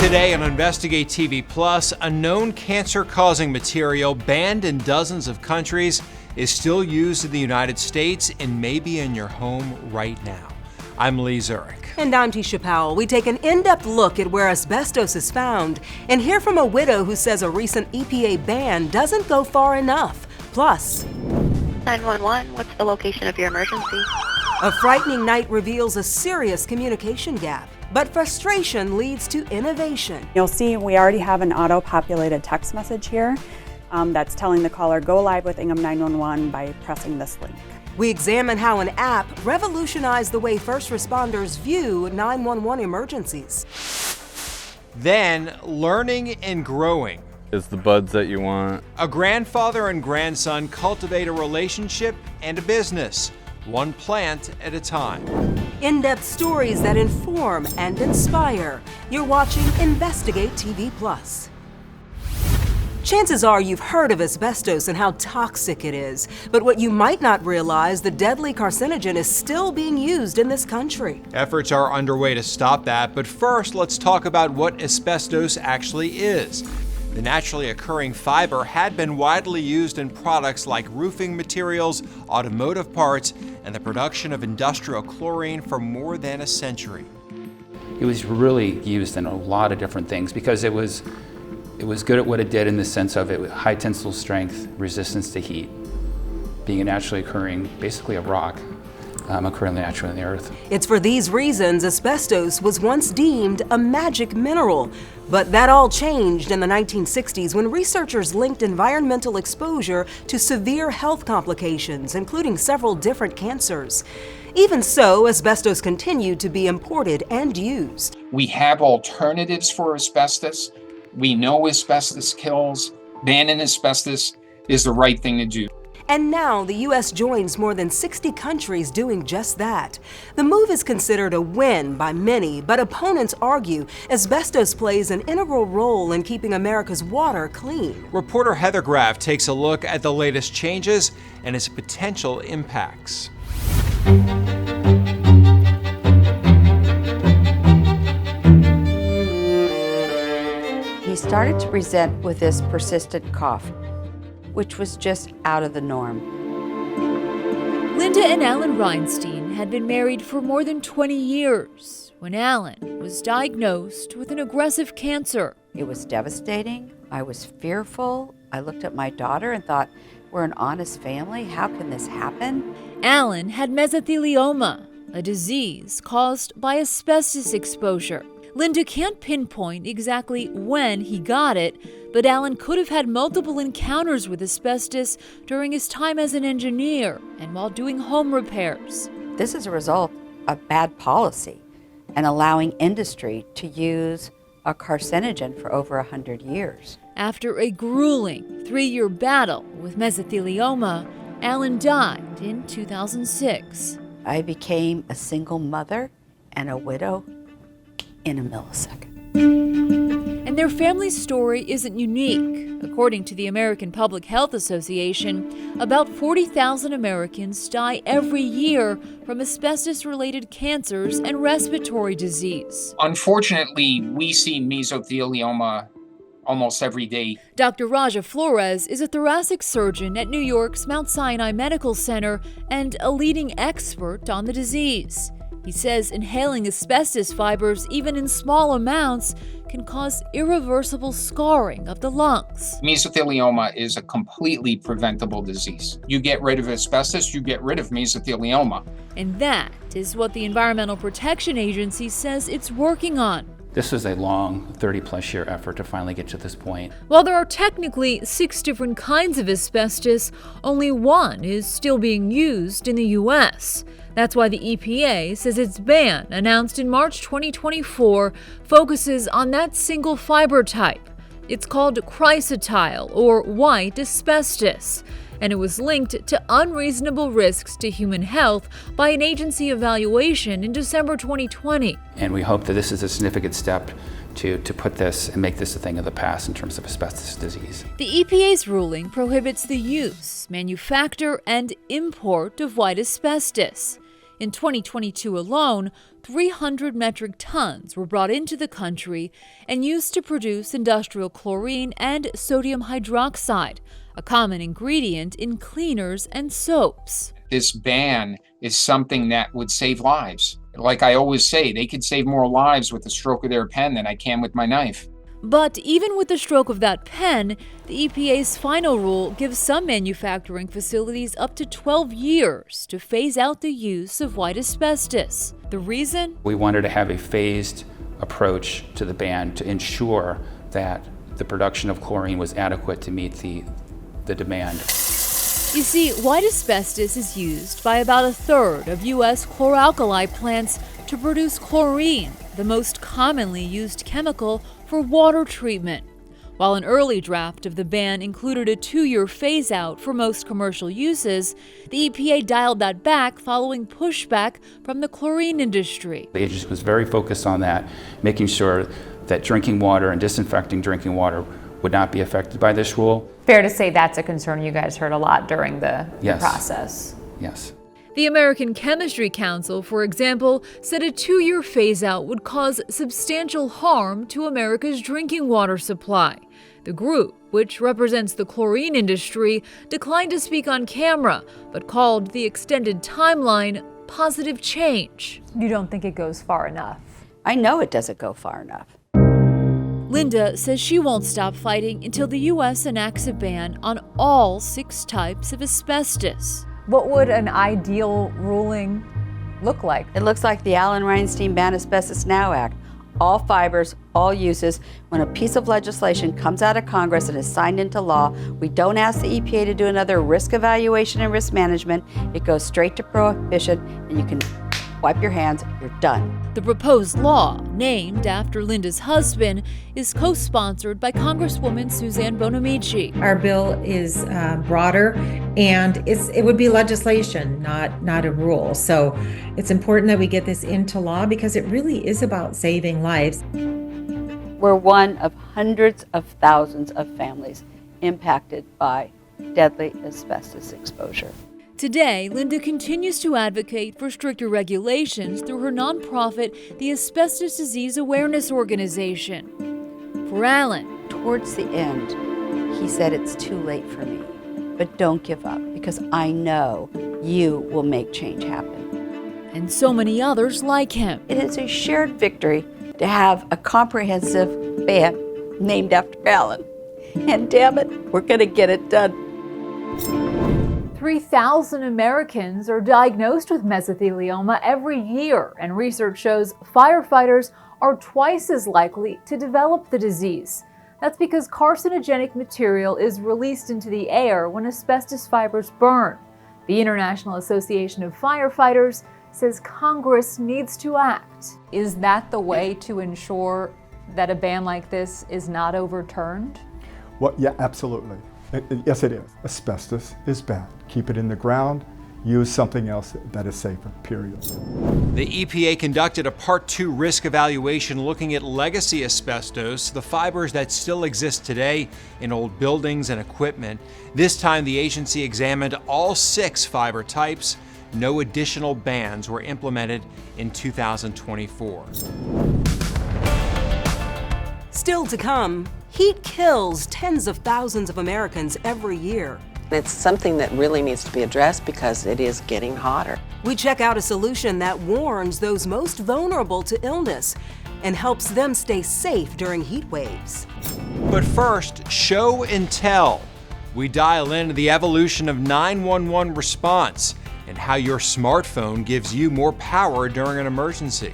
Today on Investigate TV Plus, a known cancer-causing material banned in dozens of countries is still used in the United States and may be in your home right now. I'm Lee Zurich. And I'm Tisha Powell. We take an in-depth look at where asbestos is found and hear from a widow who says a recent EPA ban doesn't go far enough. Plus, 911, what's the location of your emergency? A frightening night reveals a serious communication gap. But frustration leads to innovation. You'll see we already have an auto-populated text message here that's telling the caller, go live with Ingham 911 by pressing this link. We examine how an app revolutionized the way first responders view 911 emergencies. Then, learning and growing. It's the buds that you want. A grandfather and grandson cultivate a relationship and a business, one plant at a time. In-depth stories that inform and inspire. You're watching Investigate TV Plus. Chances are you've heard of asbestos and how toxic it is. But what you might not realize, the deadly carcinogen is still being used in this country. Efforts are underway to stop that, but first let's talk about what asbestos actually is. The naturally occurring fiber had been widely used in products like roofing materials, automotive parts, and the production of industrial chlorine for more than a century. It was really used in a lot of different things because it was good at what it did in the sense of it, high tensile strength, resistance to heat, being a naturally occurring, basically a rock, occurring naturally in the earth. It's for these reasons asbestos was once deemed a magic mineral. But that all changed in the 1960s when researchers linked environmental exposure to severe health complications, including several different cancers. Even so, asbestos continued to be imported and used. We have alternatives for asbestos. We know asbestos kills. Banning asbestos is the right thing to do. And now the U.S. joins more than 60 countries doing just that. The move is considered a win by many, but opponents argue asbestos plays an integral role in keeping America's water clean. Reporter Heather Graff takes a look at the latest changes and its potential impacts. He started to present with this persistent cough, which was just out of the norm. Linda and Alan Reinstein had been married for more than 20 years when Alan was diagnosed with an aggressive cancer. It was devastating. I was fearful. I looked at my daughter and thought, we're an honest family. How can this happen? Alan had mesothelioma, a disease caused by asbestos exposure. Linda can't pinpoint exactly when he got it, but Alan could have had multiple encounters with asbestos during his time as an engineer and while doing home repairs. This is a result of bad policy and allowing industry to use a carcinogen for over 100 years. After a grueling 3-year battle with mesothelioma, Alan died in 2006. I became a single mother and a widow in a millisecond. And their family story isn't unique. According to the American Public Health Association, about 40,000 Americans die every year from asbestos-related cancers and respiratory disease. Unfortunately, we see mesothelioma almost every day. Dr. Raja Flores is a thoracic surgeon at New York's Mount Sinai Medical Center and a leading expert on the disease. He says inhaling asbestos fibers, even in small amounts, can cause irreversible scarring of the lungs. Mesothelioma is a completely preventable disease. You get rid of asbestos, you get rid of mesothelioma. And that is what the Environmental Protection Agency says it's working on. This was a long 30-plus year effort to finally get to this point. While there are technically 6 different kinds of asbestos, only one is still being used in the U.S. That's why the EPA says its ban, announced in March 2024, focuses on that single fiber type. It's called chrysotile, or white asbestos, and it was linked to unreasonable risks to human health by an agency evaluation in December 2020. And we hope that this is a significant step to put this and make this a thing of the past in terms of asbestos disease. The EPA's ruling prohibits the use, manufacture, and import of white asbestos. In 2022 alone, 300 metric tons were brought into the country and used to produce industrial chlorine and sodium hydroxide, a common ingredient in cleaners and soaps. This ban is something that would save lives. Like I always say, they could save more lives with the stroke of their pen than I can with my knife. But even with the stroke of that pen, the EPA's final rule gives some manufacturing facilities up to 12 years to phase out the use of white asbestos. The reason? We wanted to have a phased approach to the ban to ensure that the production of chlorine was adequate to meet the demand. You see, white asbestos is used by about a third of U.S. chlor-alkali plants to produce chlorine, the most commonly used chemical for water treatment. While an early draft of the ban included a 2-year phase-out for most commercial uses, the EPA dialed that back following pushback from the chlorine industry. The agency was very focused on that, making sure that drinking water and disinfecting drinking water would not be affected by this rule. Fair to say that's a concern you guys heard a lot during the process. Yes. The American Chemistry Council, for example, said a 2-year phase-out would cause substantial harm to America's drinking water supply. The group, which represents the chlorine industry, declined to speak on camera, but called the extended timeline positive change. You don't think it goes far enough? I know it doesn't go far enough. Linda says she won't stop fighting until the U.S. enacts a ban on all 6 types of asbestos. What would an ideal ruling look like? It looks like the Alan Reinstein Ban Asbestos Now Act. All fibers, all uses. When a piece of legislation comes out of Congress and is signed into law, we don't ask the EPA to do another risk evaluation and risk management. It goes straight to prohibition, and you can wipe your hands, you're done. The proposed law, named after Linda's husband, is co-sponsored by Congresswoman Suzanne Bonamici. Our bill is broader, and it would be legislation, not a rule. So it's important that we get this into law because it really is about saving lives. We're one of hundreds of thousands of families impacted by deadly asbestos exposure. Today, Linda continues to advocate for stricter regulations through her nonprofit, the Asbestos Disease Awareness Organization. For Alan, towards the end, he said, "It's too late for me, but don't give up because I know you will make change happen." And so many others like him. It is a shared victory to have a comprehensive ban named after Alan. And damn it, we're going to get it done. 3,000 Americans are diagnosed with mesothelioma every year, and research shows firefighters are twice as likely to develop the disease. That's because carcinogenic material is released into the air when asbestos fibers burn. The International Association of Firefighters says Congress needs to act. Is that the way to ensure that a ban like this is not overturned? Well, yeah, absolutely. Yes, it is. Asbestos is bad. Keep it in the ground. Use something else that is safer, period. The EPA conducted a Part 2 risk evaluation looking at legacy asbestos, the fibers that still exist today in old buildings and equipment. This time, the agency examined all 6 fiber types. No additional bans were implemented in 2024. Still to come, heat kills tens of thousands of Americans every year. It's something that really needs to be addressed because it is getting hotter. We check out a solution that warns those most vulnerable to illness and helps them stay safe during heat waves. But first, show and tell. We dial into the evolution of 911 response and how your smartphone gives you more power during an emergency.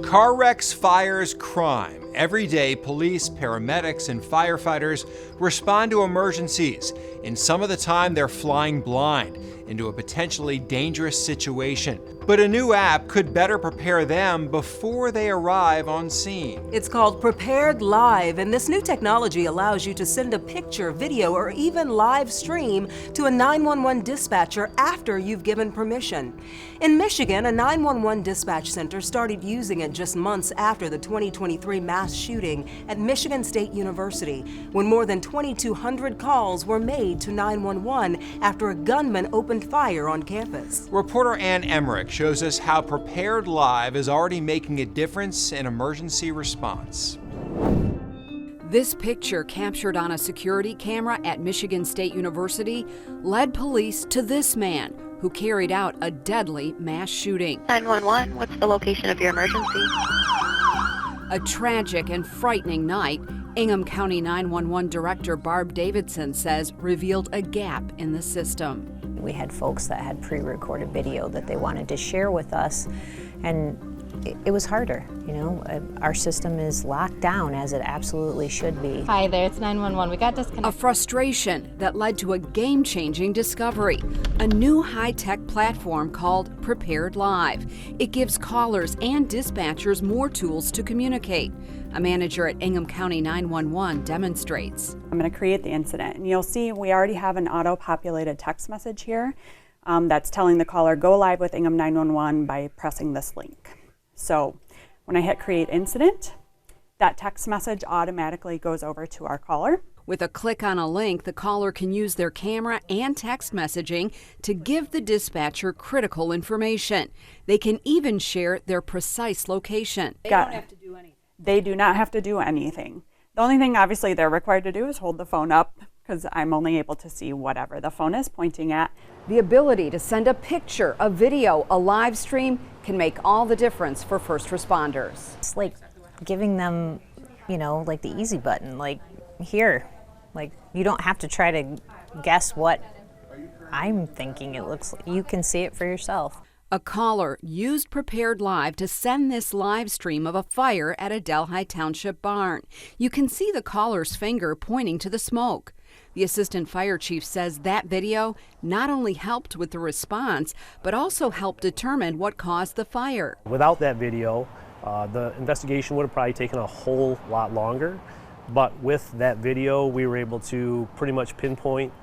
Car wrecks, fires, crime. Every day, police, paramedics, and firefighters respond to emergencies, and some of the time they're flying blind into a potentially dangerous situation. But a new app could better prepare them before they arrive on scene. It's called Prepared Live, and this new technology allows you to send a picture, video, or even live stream to a 911 dispatcher after you've given permission. In Michigan, a 911 dispatch center started using it just months after the 2023 mass mass shooting at Michigan State University when more than 2,200 calls were made to 911 after a gunman opened fire on campus. Reporter Ann Emmerich shows us how Prepared Live is already making a difference in emergency response. This picture, captured on a security camera at Michigan State University, led police to this man who carried out a deadly mass shooting. 911, what's the location of your emergency? A tragic and frightening night, Ingham County 911 Director Barb Davidson says revealed a gap in the system. We had folks that had pre-recorded video that they wanted to share with us, and it was harder. You know, our system is locked down, as it absolutely should be. Hi there, it's 911. We got disconnected. A frustration that led to a game-changing discovery, a new high-tech platform called Prepared Live. It gives callers and dispatchers more tools to communicate. A manager at Ingham County 911 demonstrates. I'm going to create the incident, and you'll see we already have an auto-populated text message here that's telling the caller, go live with Ingham 911 by pressing this link. So when I hit create incident, that text message automatically goes over to our caller. With a click on a link, the caller can use their camera and text messaging to give the dispatcher critical information. They can even share their precise location. They don't have to do anything. They do not have to do anything. The only thing obviously they're required to do is hold the phone up, because I'm only able to see whatever the phone is pointing at. The ability to send a picture, a video, a live stream can make all the difference for first responders. It's like giving them, you know, like the easy button, like here. Like, you don't have to try to guess what I'm thinking it looks like. You can see it for yourself. A caller used Prepared Live to send this live stream of a fire at a Delhi Township barn. You can see the caller's finger pointing to the smoke. The assistant fire chief says that video not only helped with the response, but also helped determine what caused the fire. Without that video, the investigation would have probably taken a whole lot longer. But with that video, we were able to pretty much pinpoint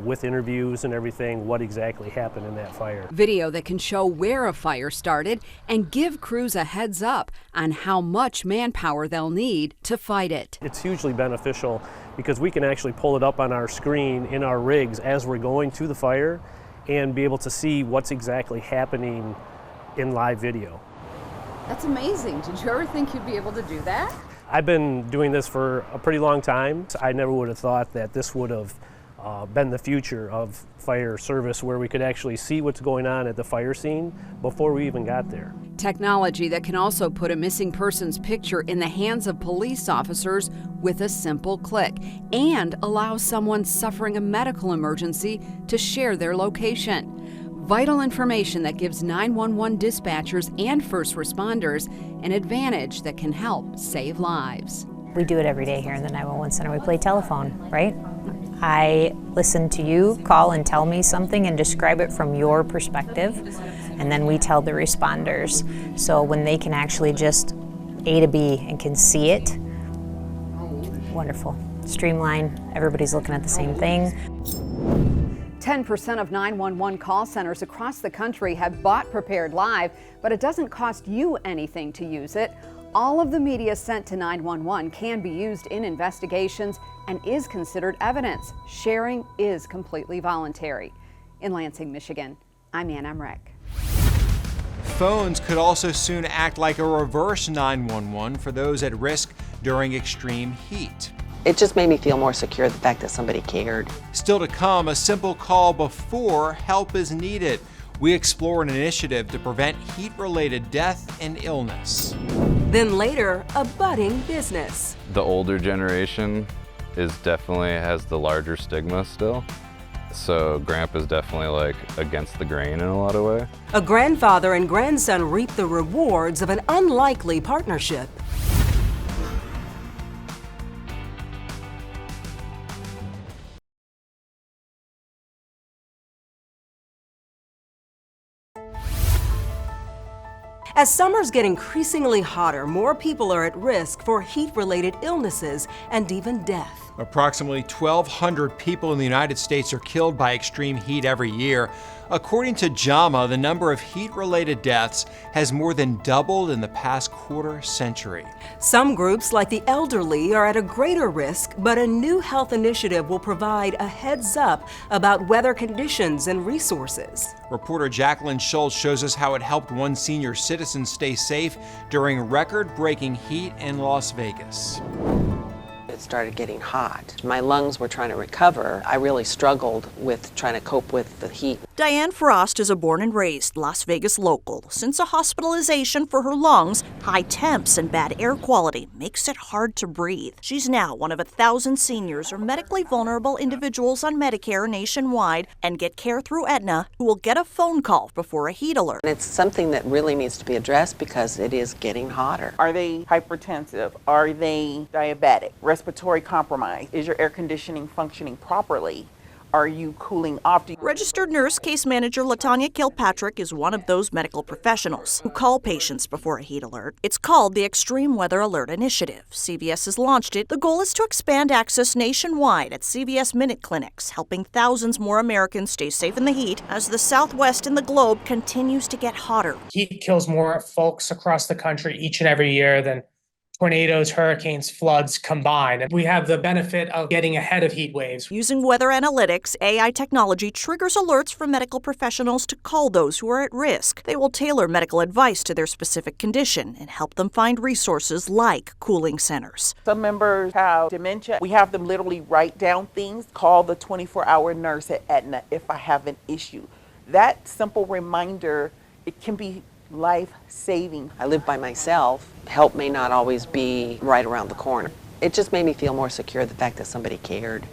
with interviews and everything what exactly happened in that fire. Video that can show where a fire started and give crews a heads up on how much manpower they'll need to fight it. It's hugely beneficial because we can actually pull it up on our screen in our rigs as we're going to the fire and be able to see what's exactly happening in live video. That's amazing. Did you ever think you'd be able to do that? I've been doing this for a pretty long time. I never would have thought that this would have been the future of fire service, where we could actually see what's going on at the fire scene before we even got there. Technology that can also put a missing person's picture in the hands of police officers with a simple click, and allow someone suffering a medical emergency to share their location. Vital information that gives 911 dispatchers and first responders an advantage that can help save lives. We do it every day here in the 911 center. We play telephone, right? I listen to you call and tell me something and describe it from your perspective, and then we tell the responders. So when they can actually just A to B and can see it, wonderful. Streamline, everybody's looking at the same thing. 10% of 911 call centers across the country have bought Prepared Live, but it doesn't cost you anything to use it. All of the media sent to 911 can be used in investigations and is considered evidence. Sharing is completely voluntary. In Lansing, Michigan, I'm Ann Emmerich. Phones could also soon act like a reverse 911 for those at risk during extreme heat. It just made me feel more secure, the fact that somebody cared. Still to come, a simple call before help is needed. We explore an initiative to prevent heat-related death and illness. Then later, a budding business. The older generation definitely has the larger stigma still. So Grandpa's definitely like against the grain in a lot of ways. A grandfather and grandson reap the rewards of an unlikely partnership. As summers get increasingly hotter, more people are at risk for heat-related illnesses and even death. Approximately 1,200 people in the United States are killed by extreme heat every year. According to JAMA, the number of heat-related deaths has more than doubled in the past quarter century. Some groups, like the elderly, are at a greater risk, but a new health initiative will provide a heads up about weather conditions and resources. Reporter Jacqueline Schultz shows us how it helped one senior citizen stay safe during record-breaking heat in Las Vegas. It started getting hot. My lungs were trying to recover. I really struggled with trying to cope with the heat. Diane Frost is a born and raised Las Vegas local. Since a hospitalization for her lungs, high temps and bad air quality makes it hard to breathe. She's now one of 1,000 seniors or medically vulnerable individuals on Medicare nationwide and get care through Aetna who will get a phone call before a heat alert. It's something that really needs to be addressed because it is getting hotter. Are they hypertensive? Are they diabetic? Respiratory compromise? Is your air conditioning functioning properly? Are you cooling off? Registered nurse case manager LaTanya Kilpatrick is one of those medical professionals who call patients before a heat alert. It's called the Extreme Weather Alert Initiative. CVS has launched it. The goal is to expand access nationwide at CVS Minute Clinics, helping thousands more Americans stay safe in the heat as the Southwest and the globe continues to get hotter. Heat kills more folks across the country each and every year than tornadoes, hurricanes, floods combined. And we have the benefit of getting ahead of heat waves. Using weather analytics, AI technology triggers alerts for medical professionals to call those who are at risk. They will tailor medical advice to their specific condition and help them find resources like cooling centers. Some members have dementia. We have them literally write down things, call the 24-hour nurse at Aetna if I have an issue. That simple reminder, it can be life-saving. I live by myself. Help may not always be right around the corner. It just made me feel more secure, the fact that somebody cared.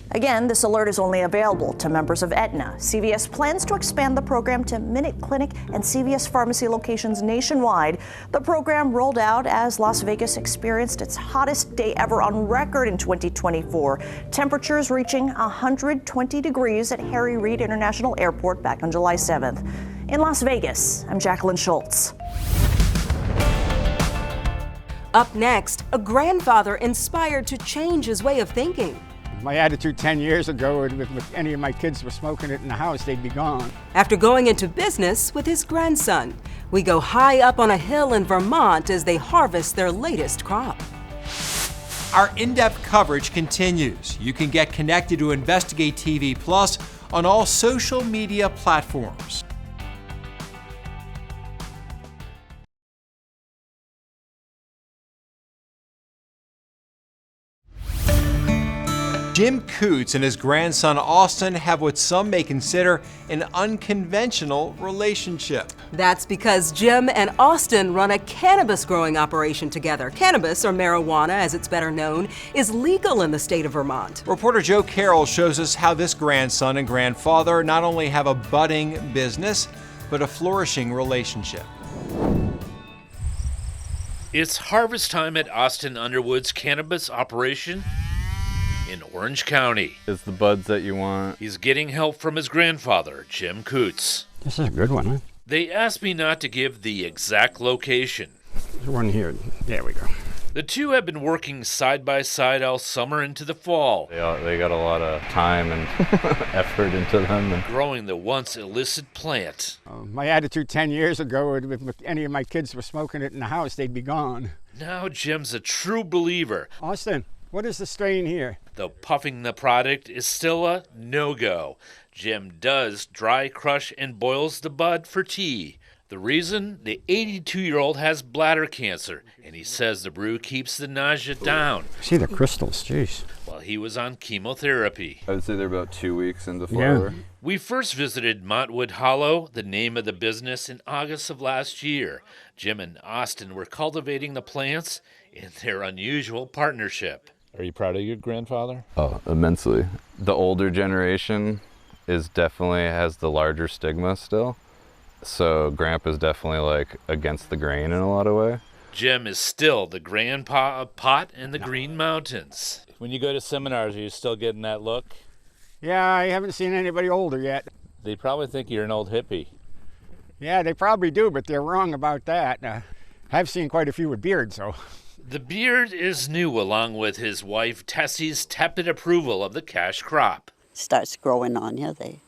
Again, this alert is only available to members of Aetna. CVS plans to expand the program to Minute Clinic and CVS pharmacy locations nationwide. The program rolled out as Las Vegas experienced its hottest day ever on record in 2024. Temperatures reaching 120 degrees at Harry Reid International Airport back on July 7th. In Las Vegas, I'm Jacqueline Schultz. Up next, a grandfather inspired to change his way of thinking. My attitude 10 years ago, if any of my kids were smoking it in the house, they'd be gone. After going into business with his grandson, we go high up on a hill in Vermont as they harvest their latest crop. Our in-depth coverage continues. You can get connected to Investigate TV Plus on all social media platforms. Jim Coots and his grandson Austin have what some may consider an unconventional relationship. That's because Jim and Austin run a cannabis growing operation together. Cannabis, or marijuana as it's better known, is legal in the state of Vermont. Reporter Joe Carroll shows us how this grandson and grandfather not only have a budding business, but a flourishing relationship. It's harvest time at Austin Underwood's cannabis operation in Orange County. It's the buds that you want. He's getting help from his grandfather, Jim Coots. This is a good one, huh? They asked me not to give the exact location. There's one here. There we go. The two have been working side by side all summer into the fall. They got a lot of time and effort into them. Growing the once illicit plant. My attitude 10 years ago, if any of my kids were smoking it in the house, they'd be gone. Now Jim's a true believer. Austin, what is the strain here? Though puffing the product is still a no-go. Jim does dry crush and boils the bud for tea. The reason? The 82-year-old has bladder cancer, and he says the brew keeps the nausea down. See the crystals, jeez. While he was on chemotherapy. I would say they're about 2 weeks into flower. Yeah. We first visited Montwood Hollow, the name of the business, in August of last year. Jim and Austin were cultivating the plants in their unusual partnership. Are you proud of your grandfather? Oh, immensely. The older generation is definitely has the larger stigma still. So Grandpa's definitely like against the grain in a lot of way. Jim is still the grandpa of pot in the Green Mountains. When you go to seminars, are you still getting that look? Yeah, I haven't seen anybody older yet. They probably think you're an old hippie. Yeah, they probably do, but they're wrong about that. I've seen quite a few with beards, so. The beard is new, along with his wife Tessie's tepid approval of the cash crop. Starts growing on you. They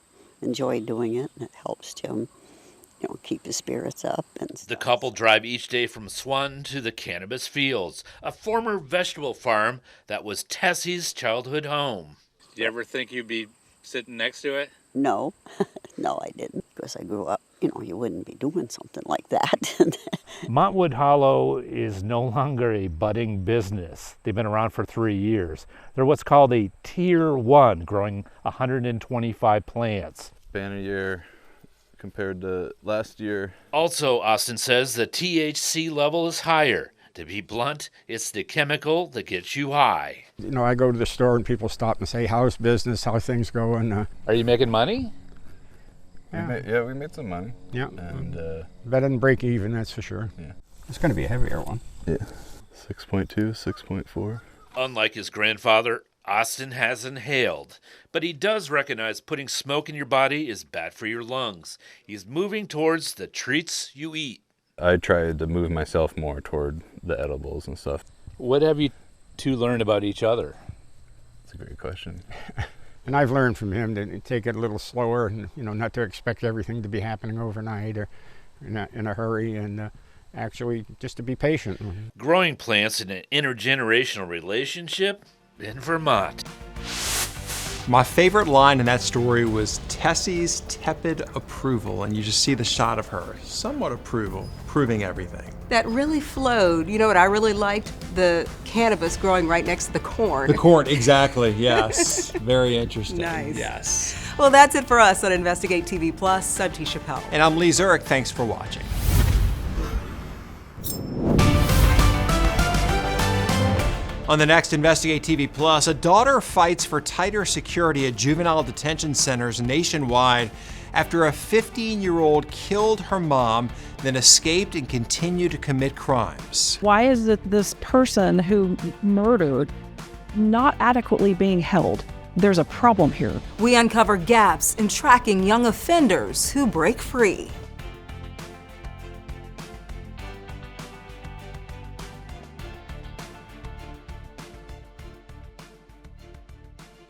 enjoy doing it, and it helps Jim, keep his spirits up. And the couple drive each day from Swan to the cannabis fields, a former vegetable farm that was Tessie's childhood home. Did you ever think you'd be sitting next to it? No, no, I didn't, because I grew up, you wouldn't be doing something like that. Montwood Hollow is no longer a budding business. They've been around for 3 years. They're what's called a Tier 1, growing 125 plants. Banner year compared to last year. Also, Austin says the THC level is higher. To be blunt, it's the chemical that gets you high. I go to the store and people stop and say, how's business, how things going? Are you making money? Yeah, we made some money. Yeah, and better than break even, that's for sure. Yeah. It's going to be a heavier one. Yeah, 6.2, 6.4. Unlike his grandfather, Austin has inhaled, but he does recognize putting smoke in your body is bad for your lungs. He's moving towards the treats you eat. I tried to move myself more toward the edibles and stuff. What have you two learned about each other? That's a great question. And I've learned from him to take it a little slower and, not to expect everything to be happening overnight or in a hurry, and actually just to be patient. Growing plants in an intergenerational relationship in Vermont. My favorite line in that story was Tessie's tepid approval, and you just see the shot of her, somewhat approval, proving everything. That really flowed. You know what I really liked? The cannabis growing right next to the corn. The corn, exactly, yes. Very interesting. Nice. Yes. Well, that's it for us on Investigate TV Plus. I'm T. Chappelle. And I'm Lee Zurich. Thanks for watching. On the next Investigate TV Plus, a daughter fights for tighter security at juvenile detention centers nationwide after a 15-year-old killed her mom, then escaped and continued to commit crimes. Why is it this person who murdered not adequately being held? There's a problem here. We uncover gaps in tracking young offenders who break free.